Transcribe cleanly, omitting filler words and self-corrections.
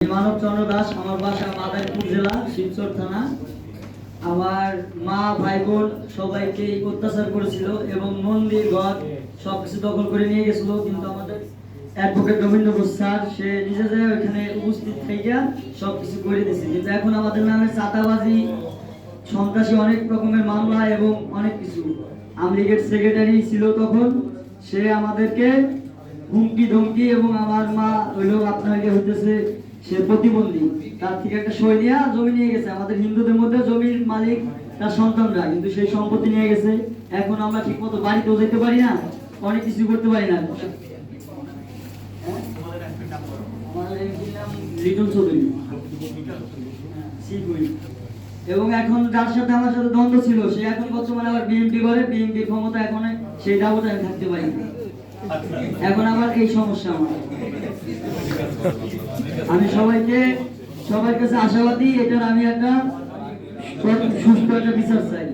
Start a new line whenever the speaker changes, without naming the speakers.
মানব চন্দ্র দাস, আমার বাসা মাদারীপুর জেলা শিবচর থানা। আমার মা ভাই বোন সবাইকে অত্যাচার করেছিল এবং মন্দির ঘর সবকিছু দখল করে নিয়ে গেছিল, কিন্তু আমাদের অ্যাডভোকেট রবীন্দ্র ঘোষ স্যার সে নিজে যায় ওইখানে উপস্থিত থেকে সবকিছু করে দিয়েছে। কিন্তু এখন আমাদের নামে চাঁদাবাজি, সন্ত্রাসী অনেক রকমের মামলা এবং অনেক কিছু। আওয়ামী লীগের সেক্রেটারি ছিল তখন, সে আমাদেরকে হুমকি ধমকি, এবং আমার মা হইল আপনাকে হইতেছে সে প্রতিবন্ধী, তার থেকে একটা সই নিয়ে জমি নিয়ে গেছে। আমাদের হিন্দুদের মধ্যে জমির মালিক তার সন্তানরা, কিন্তু সেই সম্পত্তি নিয়ে গেছে। এখন আমরা ঠিক মতো বাড়িতেও যেতে পারি না, অনেক কিছু করতে পারি না। লিটন চৌধুরী এবং এখন যার সাথে আমার সাথে দ্বন্দ্ব ছিল সে এখন বর্তমানে আবার বিএনপি করে, বিএনপির ক্ষমতা এখন সেই দাবতে আমি থাকতে পারি না। এখন আমার এই সমস্যা। আমি সবার কাছে আশাবাদী, এটার আমি একটা সুস্থ একটা বিচার চাই।